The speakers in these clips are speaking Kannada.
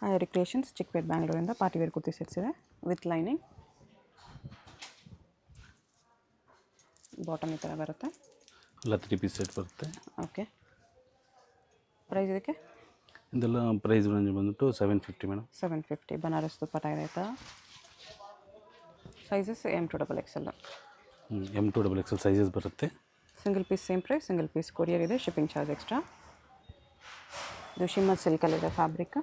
ಆಯರಿ ಕ್ರಿಯೇಷನ್ಸ್ ಚಿಕ್ಕಪೇಟ್ ಬ್ಯಾಂಗ್ಳೂರಿಂದ ಪಾರ್ಟಿವೇರ್ ಕುರ್ತಿ ಸೆಟ್ಸ್ ಇದೆ ವಿತ್ ಲೈನಿಂಗ್. ಬಾಟಮ್ ಈ ಥರ ಬರುತ್ತೆ. ಎಲ್ಲ 3 ಪೀಸ್ ಸೆಟ್ ಬರುತ್ತೆ. ಓಕೆ, ಪ್ರೈಸ್ ಇದಕ್ಕೆ? ಇದೆಲ್ಲ ಪ್ರೈಸ್ ರೇಂಜ್ ಬಂದ್ಬಿಟ್ಟು 750 ಮೇಡಮ್. 750. ಬನಾರಸ್ ದುಪ್ಪಟ್ಟ ಇದೆ ಆಯಿತಾ. Sizes M2XXL. M2XXL ಸೈಜಸ್ ಬರುತ್ತೆ. Single piece same price, single piece courier ಇದೆ, ಶಿಪ್ಪಿಂಗ್ ಚಾರ್ಜ್ ಎಕ್ಸ್ಟ್ರಾ. ಇದು ಶಿಮ್ಮರ್ ಸಿಲ್ಕಲ್ಲಿದೆ ಫ್ಯಾಬ್ರಿಕ್.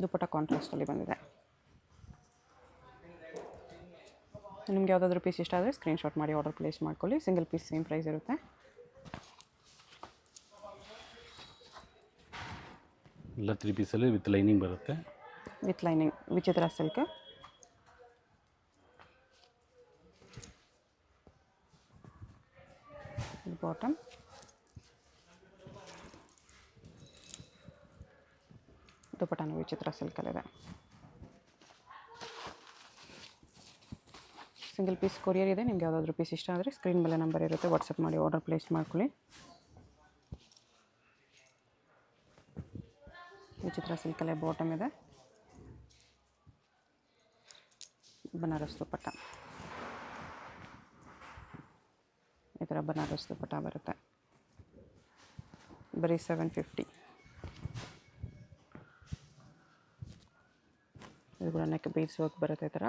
ದುಪ್ಪಟ್ಟ ಕಾಂಟ್ರಾಸ್ಟಲ್ಲಿ ಬಂದಿದೆ. ನಿಮ್ಗೆ ಯಾವುದಾದ್ರೂ ಪೀಸ್ ಇಷ್ಟ ಆದರೆ ಸ್ಕ್ರೀನ್ಶಾಟ್ ಮಾಡಿ ಆರ್ಡರ್ ಪ್ಲೇಸ್ ಮಾಡ್ಕೊಳ್ಳಿ. ಸಿಂಗಲ್ ಪೀಸ್ ಸೇಮ್ ಪ್ರೈಸ್ ಇರುತ್ತೆ. ಎಲ್ಲ 3 ಪೀಸಲ್ಲಿ ವಿತ್ ಲೈನಿಂಗ್ ಬರುತ್ತೆ. ವಿತ್ ಲೈನಿಂಗ್ ವಿಚಿತ್ರ ಸಿಲ್ಕ್. ಬಾಟಮ್ ದುಪ್ಪಟ್ಟನು ವಿಚಿತ್ರ ಸಿಲ್ಕಲ್ಲಿದೆ. ಸಿಂಗಲ್ ಪೀಸ್ ಕೊರಿಯರ್ ಇದೆ. ನಿಮ್ಗೆ ಯಾವುದಾದ್ರೂ ಪೀಸ್ ಇಷ್ಟ ಆದರೆ ಸ್ಕ್ರೀನ್ ಮೇಲೆ ನಂಬರ್ ಇರುತ್ತೆ, ವಾಟ್ಸಪ್ ಮಾಡಿ ಆರ್ಡರ್ ಪ್ಲೇಸ್ ಮಾಡ್ಕೊಳ್ಳಿ. ವಿಚಿತ್ರ ಸಿಲ್ಕಲ್ಲೇ ಬಾಟಮ್ ಇದೆ. ಬನಾರಸ್ ದುಪ್ಪಟ್ಟ ಈ ಥರ ಬನಾರಸ್ ದುಪ್ಪಟ್ಟ ಬರುತ್ತೆ. ಬರೀ 750. ಇದು ಕೂಡ ನೆಕ್ ಬೀಡ್ಸ್ ವರ್ಕ್ ಬರುತ್ತೆ ಈ ಥರ.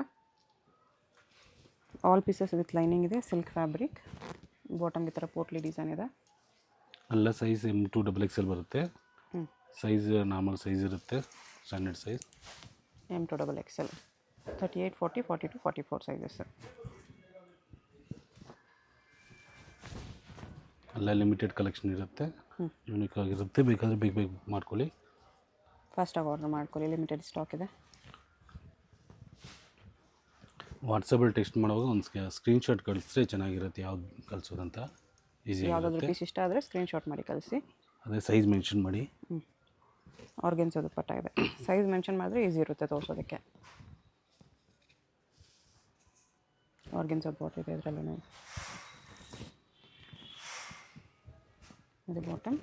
ಆಲ್ ಪೀಸಸ್ ವಿತ್ ಲೈನಿಂಗ್ ಇದೆ, ಸಿಲ್ಕ್ ಫ್ಯಾಬ್ರಿಕ್. ಬಾಟಮ್ ಈ ಥರ ಪೋಟ್ಲಿ ಡಿಸೈನ್ ಇದೆ. ಎಲ್ಲ ಸೈಜ್ M2XXL ಬರುತ್ತೆ. ಸೈಜ್ ನಾರ್ಮಲ್ ಸೈಜ್ ಇರುತ್ತೆ, ಸ್ಟ್ಯಾಂಡರ್ಡ್ ಸೈಜ್. M2XXL 38, 40, 42, 44 sizes. ಎಲ್ಲ ಲಿಮಿಟೆಡ್ ಕಲೆಕ್ಷನ್ ಇರುತ್ತೆ, ಯೂನಿಕ್ ಆಗಿರುತ್ತೆ. ಬೇಕಾದರೆ ಬೇಗ ಮಾಡ್ಕೊಳ್ಳಿ, ಫಾಸ್ಟಾಗಿ ಆರ್ಡರ್ ಮಾಡ್ಕೊಳ್ಳಿ. ಲಿಮಿಟೆಡ್ ಸ್ಟಾಕ್ ಇದೆ. ವಾಟ್ಸಪ್ಪಲ್ಲಿ ಟೆಕ್ಸ್ಟ್ ಮಾಡುವಾಗ ಒಂದು ಸ್ಕ್ರೀನ್ಶಾಟ್ ಕಳಿಸಿದ್ರೆ ಚೆನ್ನಾಗಿರುತ್ತೆ, ಯಾವ್ದು ಕಳಿಸೋದಂತ ಈಸಿ. ಯಾವುದಾದ್ರೂ ಪೀಸ್ ಇಷ್ಟ ಆದರೆ ಸ್ಕ್ರೀನ್ಶಾಟ್ ಮಾಡಿ ಕಳಿಸಿ. ಅದೇ ಸೈಜ್ ಮೆನ್ಷನ್ ಮಾಡಿ. ಆರ್ಗೆನ್ಸೋ ದುಪ್ಪಟ್ಟ ಇದೆ. ಸೈಜ್ ಮೆನ್ಷನ್ ಮಾಡಿದ್ರೆ ಈಸಿ ಇರುತ್ತೆ ತೋರಿಸೋದಕ್ಕೆ. ಆರ್ಗೆನ್ಸೋ ಬಾಟ್ ಇದೆ ಇದರಲ್ಲೂ. ಇದು ಬಾಟಮ್.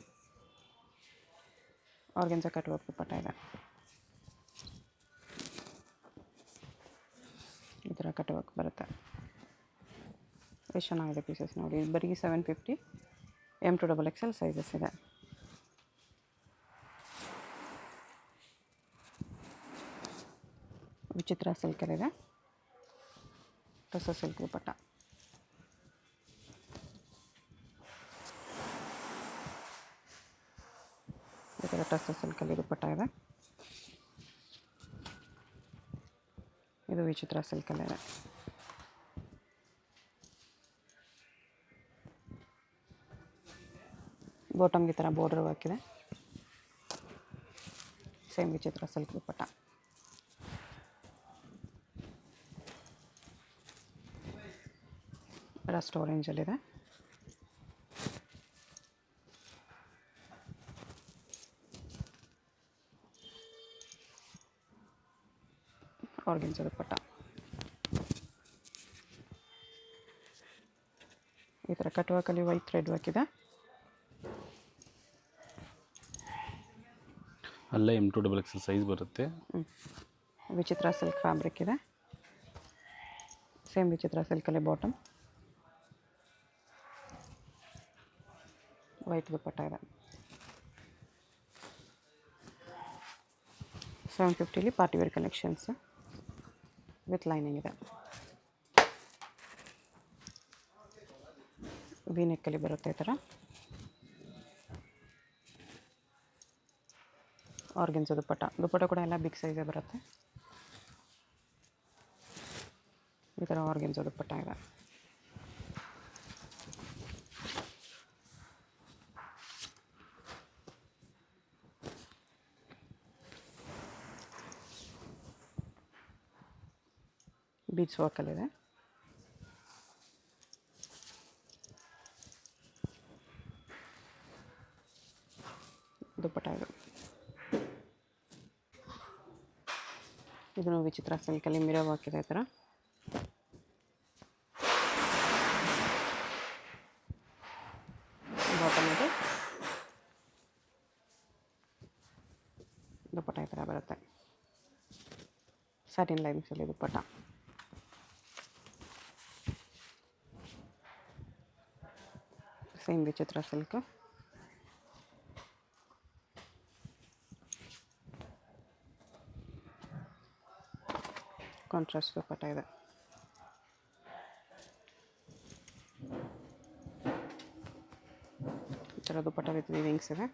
ಆರ್ಗೆನ್ಸೋ ಕಟ್ ವರ್ಕ್ ದುಪ್ಪಟ್ಟ ಇದೆ. ಈ ಥರ ಕಟ್ ವರ್ಕ್ ಬರುತ್ತೆ. ಎಷ್ಟು ಚೆನ್ನಾಗಿದೆ ಪೀಸಸ್ ನೋಡಿ. ಬರೀ 750. M2XXL ಸೈಜಸ್ ಇದೆ. ವಿಚಿತ್ರ ಸಿಲ್ಕಲ್ಲಿದೆ. ಟಸ ಸಿಲ್ಕ್ ದುಪ್ಪಟ್ಟ. ಈ ಥರ ಟಸ ಸಿಲ್ಕಲ್ಲಿ ದುಪ್ಪಟ್ಟ ಇದೆ. ಇದು ವಿಚಿತ್ರ ಸಿಲ್ಕಲ್ಲಿದೆ. ಬಾಟಮ್ಗೆ ಈ ಥರ ಬಾರ್ಡರ್ ವರ್ಕ್ ಇದೆ. ಸೇಮ್ ವಿಚಿತ್ರ ಸಿಲ್ಕ್ ದುಪ್ಪಟ್ಟ. ರಸ್ಟ್ ಆರೆಂಜಲ್ಲಿದೆ. ಆರ್ಗೆನ್ಸೋ ದುಪ್ಪಟ್ಟ. ಈ ಥರ ಕಟ್ ವರ್ಕಲ್ಲಿ ವೈಟ್ ಥ್ರೆಡ್ ವರ್ಕ್ ಇದೆ. ಅಲ್ಲೇ M2XXL ಸೈಜ್ ಬರುತ್ತೆ. ವಿಚಿತ್ರ ಸಿಲ್ಕ್ ಫ್ಯಾಬ್ರಿಕ್ ಇದೆ. ಸೇಮ್ ವಿಚಿತ್ರ ಸಿಲ್ಕಲ್ಲಿ ಬಾಟಮ್. ವೈಟ್ ದುಪ್ಪಟ್ಟ ಇದೆ. 750 ಪಾರ್ಟಿವೇರ್ ಕಲೆಕ್ಷನ್ಸ್ ವಿತ್ ಲೈನಿಂಗ್ ಇದೆ. ವಿ ನೆಕ್ಕಲ್ಲಿ ಬರುತ್ತೆ ಈ ಥರ. ಆರ್ಗೆನ್ಸೋ ದುಪ್ಪಟ್ಟ. ದುಪ್ಪಟ್ಟ ಕೂಡ ಎಲ್ಲ ಬಿಗ್ ಸೈಜೇ ಬರುತ್ತೆ. ಈ ಥರ ಆರ್ಗೆನ್ಸೋ ದುಪ್ಪಟ್ಟ ಇದೆ. ಬೀಡ್ಸ್ ವರ್ಕಲ್ಲಿದೆ. ದುಪ್ಪಟ್ಟ ಇದು. ಇದನ್ನು ವಿಚಿತ್ರ ಸಿಲ್ಕಲ್ಲಿ ಮಿರರ್ ವರ್ಕ್ ಇದೆ ಈ ಥರ. ಬಾಟಮ್ ಇದೆ. ದುಪ್ಪಟ್ಟ ಈ ಥರ ಬರುತ್ತೆ. ಸ್ಯಾಟಿನ್ ಲೈನ್ಸಲ್ಲಿ ದುಪ್ಪಟ್ಟ. ಸೇಮ್ ವಿಚಿತ್ರ ಸಿಲ್ಕ್. ಕಾಂಟ್ರಾಸ್ಟ್ ದುಪ್ಪಟ್ಟ ಇದೆ. ಈ ಥರ ದುಪ್ಪಟ್ಟ ವಿತ್ ವೀವಿಂಗ್ಸ್ ಇದೆ.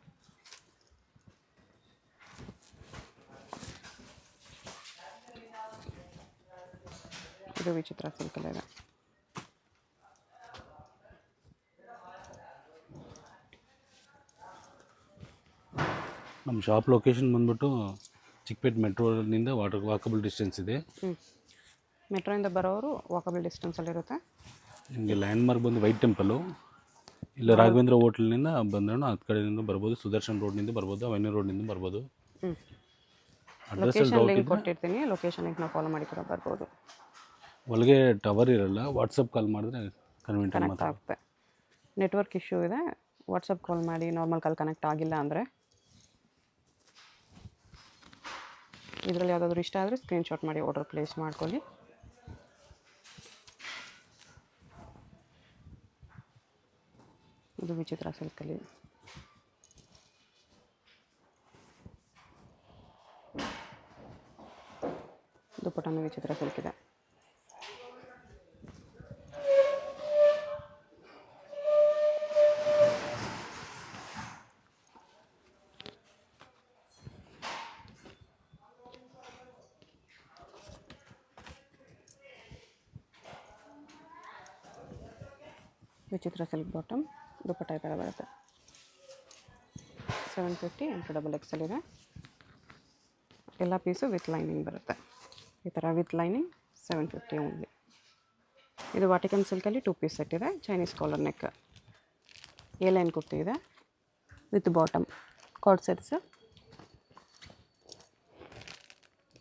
ಇದು ವಿಚಿತ್ರ ಸಿಲ್ಕಲ್ಲಿ ಇದೆ. ನಮ್ಮ ಶಾಪ್ ಲೊಕೇಶನ್ ಬಂದ್ಬಿಟ್ಟು ಚಿಕ್ಕಪೇಟೆ ಮೆಟ್ರೋನಿಂದ ವಾಕಬಲ್ ಡಿಸ್ಟೆನ್ಸ್ ಇದೆ. ಮೆಟ್ರೋಯಿಂದ ಬರೋರು ವಾಕಬಲ್ ಡಿಸ್ಟೆನ್ಸಲ್ಲಿರುತ್ತೆ. ನಿಮಗೆ ಲ್ಯಾಂಡ್ಮಾರ್ಕ್ ಬಂದು ವೈಟ್ ಟೆಂಪಲ್ಲು, ಇಲ್ಲ ರಾಘವೇಂದ್ರ ಹೋಟ್ಲಿನಿಂದ ಬಂದ್ರೆ ಹತ್ತು ಕಡೆಯಿಂದ ಬರ್ಬೋದು. ಸುದರ್ಶನ್ ರೋಡ್ನಿಂದ ಬರ್ಬೋದು, ಅವೆನ್ಯೂ ರೋಡ್ನಿಂದ ಬರ್ಬೋದು. ಲೊಕೇಶನ್ ಲಿಂಕ್ ಕೊಟ್ಟಿರ್ತೀನಿ, ಲೊಕೇಶನ್ ಲಿಂಕ್ನ ಫಾಲೋ ಮಾಡಿ ಕೂಡ ಬರ್ಬೋದು. ಒಳಗೆ ಟವರ್ ಇರಲ್ಲ, ವಾಟ್ಸಪ್ ಕಾಲ್ ಮಾಡಿದ್ರೆ ಕನೆಕ್ಟ್ ಆಗುತ್ತೆ. ನೆಟ್ವರ್ಕ್ ಇಶ್ಯೂ ಇದೆ, ವಾಟ್ಸಪ್ ಕಾಲ್ ಮಾಡಿ. ನಾರ್ಮಲ್ ಕಾಲ್ ಕನೆಕ್ಟ್ ಆಗಿಲ್ಲ ಅಂದರೆ ಇದರಲ್ಲಿ ಯಾವುದಾದ್ರೂ ಇಷ್ಟ ಆದರೆ ಸ್ಕ್ರೀನ್ಶಾಟ್ ಮಾಡಿ ಆರ್ಡರ್ ಪ್ಲೇಸ್ ಮಾಡ್ಕೊಳ್ಳಿ. ಇದು ವಿಚಿತ್ರ ಸಿಲ್ಕಲ್ಲಿ. ದುಪ್ಪಟ್ಟನೂ ವಿಚಿತ್ರ ಸಿಲ್ಕ್ ಇದೆ. ವಿಚಿತ್ರ ಸಿಲ್ಕ್ ಬಾಟಮ್, ದುಪ್ಪಟ್ಟ ಈ ಥರ ಬರುತ್ತೆ. 750 XXL ಇದೆ. ಎಲ್ಲ ಪೀಸು ವಿತ್ ಲೈನಿಂಗ್ ಬರುತ್ತೆ. ಈ ಥರ ವಿತ್ ಲೈನಿಂಗ್ 750 ಓನ್ಲಿ. ಇದು ವಾಟಿಕನ್ ಸಿಲ್ಕಲ್ಲಿ 2 ಪೀಸ್ ಸೆಟ್ ಇದೆ. Chinese collar neck, A line kurti ಇದೆ ವಿತ್ ಬಾಟಮ್, ಕಾರ್ಡ್ ಸೆಟ್ಸ್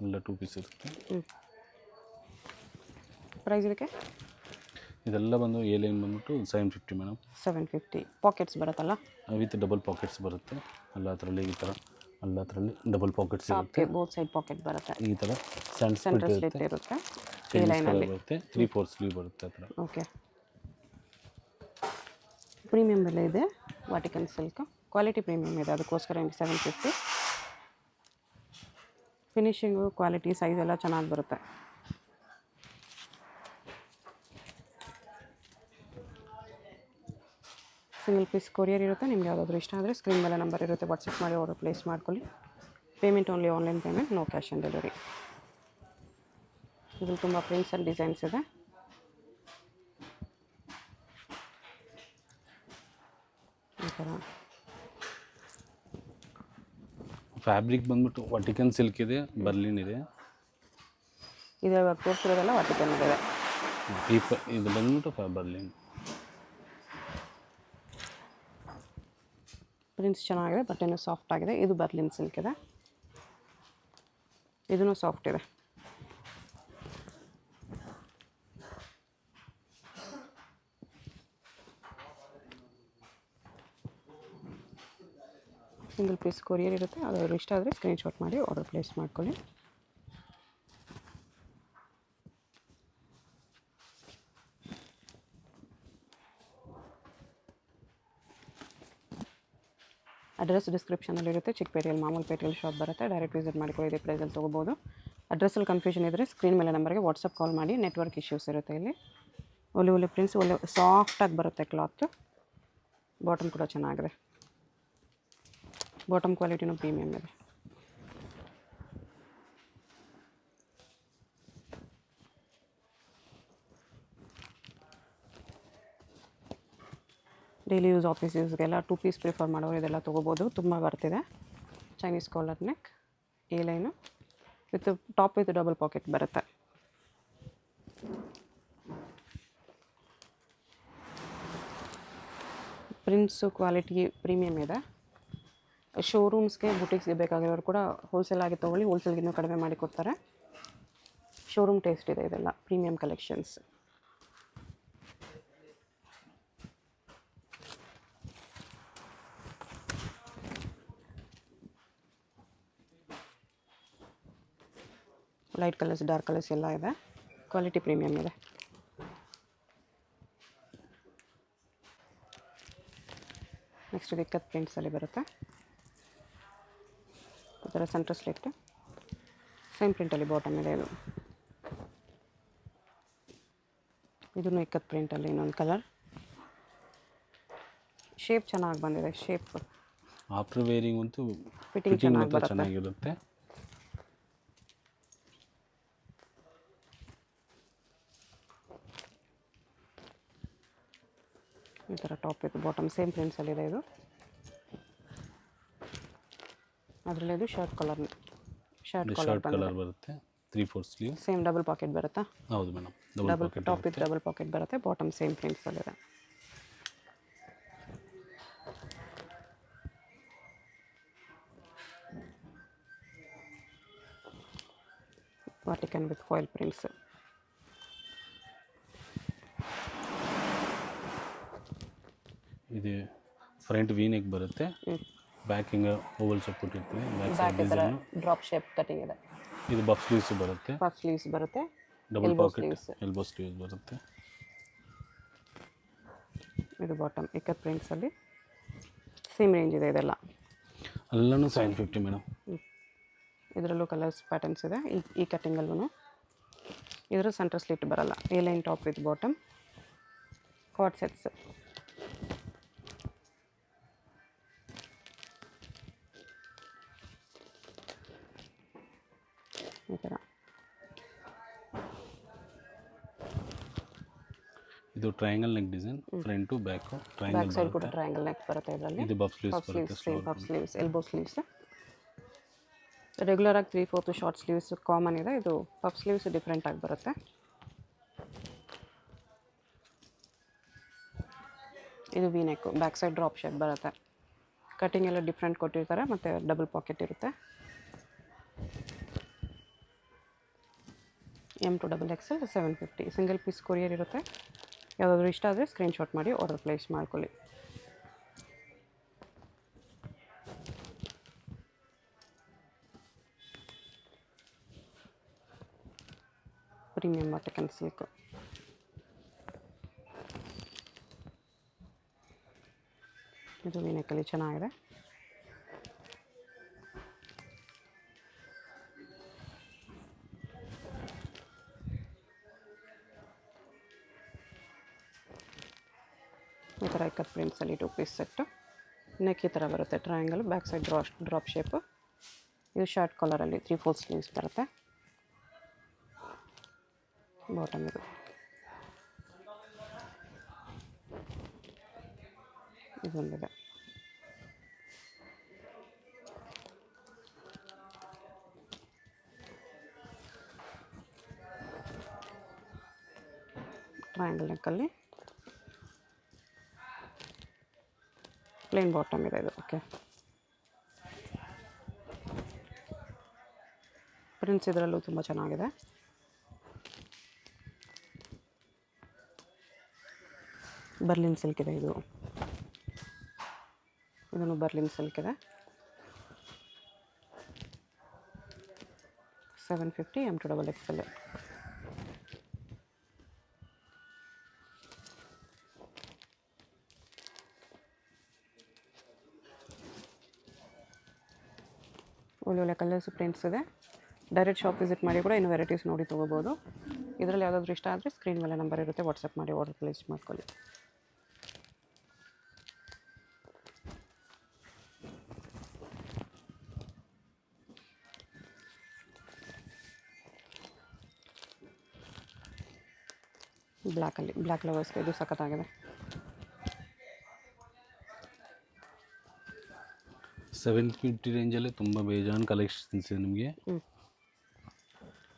ಎಲ್ಲ 2 ಪೀಸ್ ಇರುತ್ತೆ. ಪ್ರೈಸ್ ಇದಕ್ಕೆ ಇದೆಲ್ಲ ಬಂದು ಎ ಲೈನ್ ಬಂದ್ಬಿಟ್ಟು 750 ಮೇಡಮ್. 750. ಪಾಕೆಟ್ಸ್ ಬರುತ್ತಲ್ಲ, ವಿತ್ ಡಬಲ್ ಪಾಕೆಟ್ಸ್ ಬರುತ್ತೆ. ಎಲ್ಲದರಲ್ಲಿ ಈ ಥರ, ಎಲ್ಲದರಲ್ಲಿ ಡಬಲ್ ಪಾಕೆಟ್ಸ್ ಇರುತ್ತೆ. ಬೋತ್ ಸೈಡ್ ಪಾಕೆಟ್ ಬರುತ್ತೆ. ಈ ಥರ ಸೆಂಟರ್ ಸ್ಲಿಟ್ ಇರುತ್ತೆ. ಎ ಲೈನಲ್ಲಿ ಬರುತ್ತೆ. 3/4 ಸ್ಲೀವ್ ಬರುತ್ತೆ ಆ ಥರ. ಓಕೆ, ಪ್ರೀಮಿಯಮ್ ಬೆಲೆ ಇದೆ. ವಾಟಿಕನ್ ಸಿಲ್ಕ್ ಕ್ವಾಲಿಟಿ ಪ್ರೀಮಿಯಮ್ ಇದೆ, ಅದಕ್ಕೋಸ್ಕರ ನಿಮಗೆ 750. ಫಿನಿಶಿಂಗು, ಕ್ವಾಲಿಟಿ, ಸೈಜ್ ಎಲ್ಲ ಚೆನ್ನಾಗಿ ಬರುತ್ತೆ. ಸಿಂಗಲ್ ಪೀಸ್ ಕೊರಿಯರ್ ಇರುತ್ತೆ. ನಿಮ್ಗೆ ಯಾವುದಾದ್ರೂ ಇಷ್ಟ ಆದರೆ ಸ್ಕ್ರೀನ್ ಮೇಲೆ ನಂಬರ್ ಇರುತ್ತೆ, ವಾಟ್ಸಪ್ ಮಾಡಿ ಆರ್ಡರ್ ಪ್ಲೇಸ್ ಮಾಡ್ಕೊಳ್ಳಿ. Payment only online payment, no cash on delivery. ಇದ್ರಲ್ಲಿ ತುಂಬ ಪ್ರಿಂಟ್ಸ್ ಆ್ಯಂಡ್ ಡಿಸೈನ್ಸ್ ಇದೆ. ಈ ಥರ ಫ್ಯಾಬ್ರಿಕ್ ಬಂದ್ಬಿಟ್ಟು ವಾಟಿಕನ್ ಸಿಲ್ಕ್ ಇದೆ, ಬರ್ಲಿನ್ ಇದೆ. ಇದು ಇವಾಗ ತೋರಿಸಿರೋದೆಲ್ಲ ವಾಟಿಕನ್ ಇದೆ. ಇದು ಬಂದ್ಬಿಟ್ಟು ಬರ್ಲಿನ್. ಪ್ರಿಂಟ್ಸ್ ಚೆನ್ನಾಗಿದೆ, ಬಟ್ಟೆನೂ ಸಾಫ್ಟ್ ಆಗಿದೆ. ಇದು ಬರ್ಲಿನ್ ಸಿಲ್ಕ್ ಇದೆ, ಇದೂ ಸಾಫ್ಟ್ ಇದೆ. ಸಿಂಗಲ್ ಪೀಸ್ ಕೊರಿಯರ್ ಇರುತ್ತೆ. ಅದಾದ್ರು ಇಷ್ಟ ಆದರೆ ಸ್ಕ್ರೀನ್ಶಾಟ್ ಮಾಡಿ ಆರ್ಡರ್ ಪ್ಲೇಸ್ ಮಾಡ್ಕೊಳ್ಳಿ. ಅಡ್ರೆಸ್ ಡಿಸ್ಕ್ರಿಪ್ಷನಲ್ಲಿರುತ್ತೆ. ಚಿಕ್ಕಪೇಟೆಯಲ್ಲಿ ಮಾಮೂಲು ಶಾಪ್ ಬರುತ್ತೆ. ಡೈರೆಕ್ಟ್ ವಿಸಿಟ್ ಮಾಡಿಕೊಳ್ಳಿ, ಇದೇ ಪ್ರೈಸಲ್ಲಿ ತೊಗೋಬೋದು. ಅಡ್ರೆಸ್ಸಲ್ಲಿ ಕನ್ಫ್ಯೂಷನ್ ಇದ್ದರೆ ಸ್ಕ್ರೀನ್ ಮೇಲೆ ನಂಬರ್ಗೆ ವಾಟ್ಸಪ್ ಕಾಲ್ ಮಾಡಿ. ನೆಟ್ವರ್ಕ್ ಇಶ್ಯೂಸ್ ಇರುತ್ತೆ ಇಲ್ಲಿ. ಒಳ್ಳೆ ಪ್ರಿಂಟ್ಸ್, ಒಳ್ಳೆ ಸಾಫ್ಟಾಗಿ ಬರುತ್ತೆ ಕ್ಲಾತ್. ಬಾಟಮ್ ಕೂಡ ಚೆನ್ನಾಗಿದೆ, ಬಾಟಮ್ ಕ್ವಾಲಿಟಿನೂ ಪ್ರೀಮಿಯಮ್ ಇದೆ. ಡೈಲಿ ಯೂಸ್, ಆಫೀಸ್ ಯೂಸ್ಗೆಲ್ಲ 2 ಪೀಸ್ ಪ್ರಿಫರ್ ಮಾಡೋರು ಇದೆಲ್ಲ ತೊಗೋಬೋದು. ತುಂಬ ಬರ್ತಿದೆ. Chinese collar neck, A line with top with double pocket ಬರುತ್ತೆ. ಪ್ರಿಂಟ್ಸು ಕ್ವಾಲಿಟಿ ಪ್ರೀಮಿಯಮ್ ಇದೆ. ಶೋರೂಮ್ಸ್ಗೆ, ಬುಟಿಕ್ಸ್ಗೆ ಬೇಕಾಗಿರೋರು ಕೂಡ ಹೋಲ್ಸೇಲ್ ಆಗಿ ತೊಗೊಳ್ಳಿ, ಹೋಲ್ಸೇಲ್ಗೆ ಇನ್ನೂ ಕಡಿಮೆ ಮಾಡಿ ಕೊಡ್ತಾರೆ. ಶೋರೂಮ್ ಟೇಸ್ಟ್ ಇದೆ ಇದೆಲ್ಲ, premium collections. Light colours dark colours ಎಲ್ಲ ಇದೆ. ಕ್ವಾಲಿಟಿ ಪ್ರೀಮಿಯಮ್ ಇದೆ. ನೆಕ್ಸ್ಟ್ ಇದು ಇಕ್ಕತ್ ಪ್ರಿಂಟ್ಸಲ್ಲಿ ಬರುತ್ತೆ. ಈ ಥರ ಸೆಂಟ್ರ್ ಸ್ಲಿಟ್ ಸೇಮ್ ಪ್ರಿಂಟಲ್ಲಿ ಬಾಟಮ್ ಇದೆ. ಇದನ್ನು ಇಕ್ಕತ್ ಪ್ರಿಂಟಲ್ಲಿ ಇನ್ನೊಂದು ಕಲರ್. ಶೇಪ್ ಚೆನ್ನಾಗಿ ಬಂದಿದೆ. ಶೇಪ್ ಆಫ್ಟರ್ ವೇರಿಂಗ್ ಅಂತೂ ಫಿಟ್ಟಿಂಗ್ ಚೆನ್ನಾಗಿ ಬರುತ್ತೆ. ಚೆನ್ನಾಗಿರುತ್ತೆ. ಈ ಥರ ಟಾಪ್ ಇದು ಬಾಟಮ್ ಸೇಮ್ ಪ್ರಿಂಟ್ಸಲ್ಲಿದೆ. ಇದು ಅದರಲ್ಲಿ ಇದು ಶರ್ಟ್ ಕಲರ್ ಬರುತ್ತೆ. 3/4 ಸ್ಲೀವ್ ಸೇಮ್ ಡಬಲ್ ಪಾಕೆಟ್ ಬರುತ್ತಾ? ಹೌದು ಮೇಡಮ್. ಡಬಲ್ ಟಾಪ್ ಇದು ಡಬಲ್ ಪಾಕೆಟ್ ಬರುತ್ತೆ. ಬಾಟಮ್ ಸೇಮ್ ಪ್ರಿಂಟ್ಸಲ್ಲಿದೆ. Vatican with foil prints. ಇದು ಫ್ರಂಟ್ ವಿ ನೆಕ್ ಬರುತ್ತೆ. ಬ್ಯಾಕ್ ಹಿಂಗೆ ಓವಲ್ ಶೇಪ್ ಕೊಟ್ಟಿರ್ತೀವಿ. Back side back design drop shape cutting ಇದೆ. ಇದು ಬಫ್ ಸ್ಲೀವ್ಸ್ ಬರುತ್ತೆ. ಪಫ್ ಸ್ಲೀವ್ಸ್ ಬರುತ್ತೆ. ಡಬಲ್ ಪಾಕೆಟ್ ಎಲ್ಬೋ ಸ್ಲೀವ್ಸ್ ಬರುತ್ತೆ. ಇದು ಬಾಟಮ್ ಇಕ್ಕತ್ ಪ್ರಿಂಟ್ಸಲ್ಲಿ ಸೇಮ್ ರೇಂಜ್ ಇದೆ. ಇದೆಲ್ಲ ಎಲ್ಲನೂ 750 ಮೇಡಮ್. ಇದರಲ್ಲೂ ಕಲರ್ಸ್ ಪ್ಯಾಟರ್ನ್ಸ್ ಇದೆ. ಈ ಕಟ್ಟಿಂಗಲ್ಲೂ ಇದರ ಸೆಂಟರ್ ಸ್ಲಿಟ್ ಬರಲ್ಲ. A line top with bottom card sets. ಈ ಥರ ಇದು triangle neck design. Front back triangle side ಕೂಡ ಟ್ರಯಾಂಗಲ್ ನೆಕ್ ಬರುತ್ತೆ. ಇದರಲ್ಲಿ ಇದು ಬಫ್ ಸ್ಲೀವ್ಸ್ ಬರುತ್ತೆ. Same puff sleeves elbow sleeves. Regular ಆಗಿ 3/4 ಶಾರ್ಟ್ ಸ್ಲೀವ್ಸ್ ಕಾಮನ್ ಇದೆ. ಇದು ಪಫ್ ಸ್ಲೀವ್ಸ್ ಡಿಫ್ರೆಂಟ್ ಆಗಿ ಬರುತ್ತೆ. ಇದು V neck back side drop shape ಬರುತ್ತೆ. ಕಟಿಂಗ್ ಎಲ್ಲ ಡಿಫ್ರೆಂಟ್ ಕೊಟ್ಟಿರ್ತಾರೆ ಮತ್ತು ಡಬಲ್ ಪಾಕೆಟ್ ಇರುತ್ತೆ. M to XXL 750. Single piece courier ಇರುತ್ತೆ. ಯಾವುದಾದ್ರೂ ಇಷ್ಟ ಆದರೆ ಸ್ಕ್ರೀನ್ಶಾಟ್ ಮಾಡಿ ಆರ್ಡರ್ ಪ್ಲೇಸ್ ಮಾಡ್ಕೊಳ್ಳಿ. Premium Vatican silk. ಇದು ವೀನೆಕ್ಕಲ್ಲಿ ಚೆನ್ನಾಗಿದೆ. ಈ ಥರ ಇಕ್ಕತ್ ಪ್ರಿಂಟ್ಸಲ್ಲಿ 2 ಪೀಸ್ ಸೆಟ್ಟು. ನೆಕ್ ಈ ಥರ ಬರುತ್ತೆ. Triangle back side drop shape. ಇದು ಶಾರ್ಟ್ ಕಾಲರಲ್ಲಿ 3/4 ಸ್ಲೀವ್ಸ್ ಬರುತ್ತೆ. ಬಾಟಮ್ ಇದು. ಇದೊಂದಿದೆ. ಟ್ರಯಾಂಗಲ್ ನೆಕ್ಕಲ್ಲಿ ಪ್ಲೇನ್ ಬಾಟಮ್ ಇದೆ. ಇದು ಓಕೆ. ಪ್ರಿಂಟ್ಸ್ ಇದರಲ್ಲೂ ತುಂಬ ಚೆನ್ನಾಗಿದೆ. ಬರ್ಲಿನ್ ಸಿಲ್ಕ್ ಇದೆ. ಇದನ್ನು ಬರ್ಲಿನ್ ಸಿಲ್ಕ್ ಇದೆ. 750 M to XXL. ಒಳ್ಳೊಳ್ಳೆ ಕಲರ್ಸ್ ಪ್ರಿಂಟ್ಸ್ ಇದೆ. ಡೈರೆಕ್ಟ್ ಶಾಪ್ ವಿಸಿಟ್ ಮಾಡಿ ಕೂಡ ಇನ್ನೂ ವೆರೈಟೀಸ್ ನೋಡಿ ತೊಗೋಬೋದು. ಇದರಲ್ಲಿ ಯಾವುದಾದ್ರೂ ಇಷ್ಟ ಆದರೆ ಸ್ಕ್ರೀನ್ ಮೇಲೆ ನಂಬರ್ ಇರುತ್ತೆ, ವಾಟ್ಸಪ್ ಮಾಡಿ ಆರ್ಡರ್ ಪ್ಲೇಸ್ ಮಾಡ್ಕೊಳ್ಳಿ. ಬ್ಲ್ಯಾಕ್ ಲವರ್ಸ್ಗೆ ಇದು ಸಖತ್ತಾಗಿದೆ. 750 ರೇಂಜಲ್ಲಿ ತುಂಬ ಬೇಜಾನ್ ಕಲೆಕ್ಷನ್ಸ್ ಇದೆ ನಿಮಗೆ.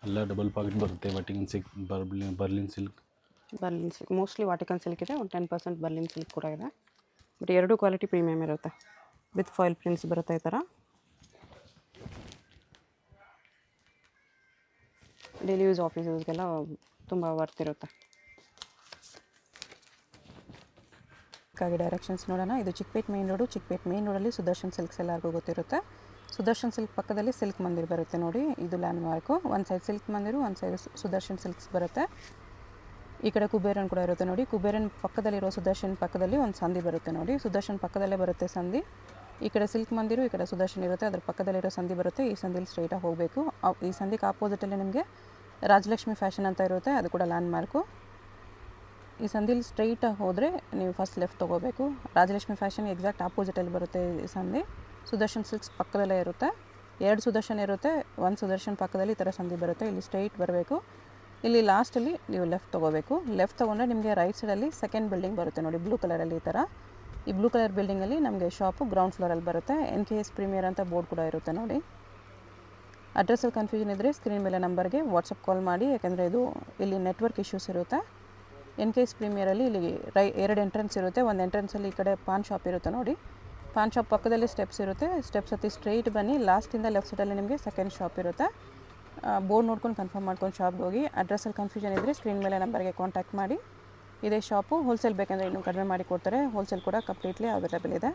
ಎಲ್ಲ ಡಬಲ್ ಪಾಕೆಟ್ ಬರುತ್ತೆ. Vatican silk, Berlin silk mostly Vatican silk ಇದೆ. ಒಂದು 10% ಬರ್ಲಿನ್ ಸಿಲ್ಕ್ ಕೂಡ ಇದೆ. ಬಟ್ ಎರಡೂ ಕ್ವಾಲಿಟಿ ಪ್ರೀಮಿಯಮ್ ಇರುತ್ತೆ. ವಿತ್ ಫಾಯಿಲ್ ಪ್ರಿಂಟ್ಸ್ ಬರುತ್ತೆ. ಈ ಥರ ಡೈಲಿ ಯೂಸ್ ಆಫೀಸ್ ಯೂಸ್ಗೆಲ್ಲ ತುಂಬ ವರ್ತ್ ಇರುತ್ತೆ. ಹಾಗೆ ಡೈರೆಕ್ಷನ್ಸ್ ನೋಡೋಣ. ಇದು Chickpet main road. Chickpet main ರೋಡಲ್ಲಿ ಸುದರ್ಶನ್ ಸಿಲ್ಕ್ಸ್ ಎಲ್ಲರಿಗೂ ಗೊತ್ತಿರುತ್ತೆ. ಸುದರ್ಶನ್ ಸಿಲ್ಕ್ ಪಕ್ಕದಲ್ಲಿ ಸಿಲ್ಕ್ ಮಂದಿರ್ ಬರುತ್ತೆ ನೋಡಿ, ಇದು ಲ್ಯಾಂಡ್ ಮಾರ್ಕು. ಒಂದು ಸೈಡ್ ಸಿಲ್ಕ್ ಮಂದಿರು, ಒಂದು ಸೈಡ್ ಸುದರ್ಶನ್ ಸಿಲ್ಕ್ಸ್ ಬರುತ್ತೆ. ಈ ಕಡೆ ಕುಬೇರನ್ ಕೂಡ ಇರುತ್ತೆ ನೋಡಿ. ಕುಬೇರನ್ ಪಕ್ಕದಲ್ಲಿರೋ ಸುದರ್ಶನ್ ಪಕ್ಕದಲ್ಲಿ ಒಂದು ಸಂಧಿ ಬರುತ್ತೆ ನೋಡಿ. ಸುದರ್ಶನ್ ಪಕ್ಕದಲ್ಲೇ ಬರುತ್ತೆ ಸಂಧಿ. ಈ ಕಡೆ ಸಿಲ್ಕ್ ಮಂದಿರು, ಈ ಕಡೆ ಸುದರ್ಶನ್ ಇರುತ್ತೆ, ಅದ್ರ ಪಕ್ಕದಲ್ಲಿರೋ ಸಂಧಿ ಬರುತ್ತೆ. ಈ ಸಂಧಿಲಿ ಸ್ಟ್ರೈಟಾಗಿ ಹೋಗಬೇಕು. ಈ ಸಂಧಿಗೆ ಆಪೋಸಿಟಲ್ಲಿ ನಿಮಗೆ ರಾಜಲಕ್ಷ್ಮಿ ಫ್ಯಾಷನ್ ಅಂತ ಇರುತ್ತೆ, ಅದು ಕೂಡ ಲ್ಯಾಂಡ್ ಮಾರ್ಕು. ಈ ಸಂಧಿಲಿ ಸ್ಟ್ರೈಟಾಗಿ ಹೋದರೆ ನೀವು ಫಸ್ಟ್ ಲೆಫ್ಟ್ ತೊಗೋಬೇಕು. ರಾಜಲಕ್ಷ್ಮಿ ಫ್ಯಾಷನ್ ಎಕ್ಸಾಕ್ಟ್ ಆಪೋಸಿಟಲ್ಲಿ ಬರುತ್ತೆ ಈ ಸಂಧಿ. ಸುದರ್ಶನ್ ಸಿಲ್ಕ್ಸ್ ಪಕ್ಕದಲ್ಲೇ ಇರುತ್ತೆ. 2 ಸುದರ್ಶನ್ ಇರುತ್ತೆ, ಒಂದು ಸುದರ್ಶನ್ ಪಕ್ಕದಲ್ಲಿ ಈ ಥರ ಸಂಧಿ ಬರುತ್ತೆ. ಇಲ್ಲಿ ಸ್ಟ್ರೈಟ್ ಬರಬೇಕು. ಇಲ್ಲಿ ಲಾಸ್ಟಲ್ಲಿ ನೀವು ಲೆಫ್ಟ್ ತೊಗೋಬೇಕು. ಲೆಫ್ಟ್ ತೊಗೊಂಡ್ರೆ ನಿಮಗೆ ರೈಟ್ ಸೈಡಲ್ಲಿ ಸೆಕೆಂಡ್ ಬಿಲ್ಡಿಂಗ್ ಬರುತ್ತೆ ನೋಡಿ, ಬ್ಲೂ ಕಲರಲ್ಲಿ ಈ ಥರ. ಈ ಬ್ಲೂ ಕಲರ್ ಬಿಲ್ಡಿಂಗಲ್ಲಿ ನಮಗೆ ಶಾಪು ಗ್ರೌಂಡ್ ಫ್ಲೋರಲ್ಲಿ ಬರುತ್ತೆ. NKS ಪ್ರೀಮಿಯರ್ ಅಂತ ಬೋರ್ಡ್ ಕೂಡ ಇರುತ್ತೆ ನೋಡಿ. ಅಡ್ರೆಸ್ಸಲ್ಲಿ ಕನ್ಫ್ಯೂಷನ್ ಇದ್ದರೆ ಸ್ಕ್ರೀನ್ ಮೇಲೆ ನಂಬರ್ಗೆ ವಾಟ್ಸಪ್ ಕಾಲ್ ಮಾಡಿ, ಯಾಕೆಂದರೆ ಇದು ಇಲ್ಲಿ ನೆಟ್ವರ್ಕ್ ಇಶ್ಯೂಸ್ ಇರುತ್ತೆ. NKS ಪ್ರೀಮಿಯರಲ್ಲಿ ಇಲ್ಲಿ 2 ಎಂಟ್ರೆನ್ಸ್ ಇರುತ್ತೆ. ಒಂದು ಎಂಟ್ರೆನ್ಸಲ್ಲಿ ಈ ಕಡೆ ಪಾನ್ ಶಾಪ್ ಇರುತ್ತೆ ನೋಡಿ. ಪಾನ್ ಶಾಪ್ ಪಕ್ಕದಲ್ಲಿ ಸ್ಟೆಪ್ಸ್ ಇರುತ್ತೆ. ಸ್ಟೆಪ್ಸ್ ಹತ್ತಿ ಸ್ಟ್ರೈಟ್ ಬನ್ನಿ, ಲಾಸ್ಟಿಂದ ಲೆಫ್ಟ್ ಸೈಡಲ್ಲಿ ನಿಮಗೆ ಸೆಕೆಂಡ್ ಶಾಪ್ ಇರುತ್ತೆ. ಬೋರ್ಡ್ ನೋಡ್ಕೊಂಡು ಕನ್ಫರ್ಮ್ ಮಾಡ್ಕೊಂಡು ಶಾಪ್ಗೆ ಹೋಗಿ. ಅಡ್ರೆಸ್ಸಲ್ಲಿ ಕನ್ಫ್ಯೂಷನ್ ಇದ್ದರೆ ಸ್ಕ್ರೀನ್ ಮೇಲೆ ನಂಬರ್ಗೆ ಕಾಂಟ್ಯಾಕ್ಟ್ ಮಾಡಿ. ಇದೇ ಶಾಪು. ಹೋಲ್ಸೇಲ್ ಬೇಕಂದರೆ ಇನ್ನೂ ಕಡಿಮೆ ಮಾಡಿ ಕೊಡ್ತಾರೆ. ಹೋಲ್ಸೇಲ್ ಕೂಡ ಕಂಪ್ಲೀಟ್ಲಿ ಅವೈಲೇಬಲ್ ಇದೆ.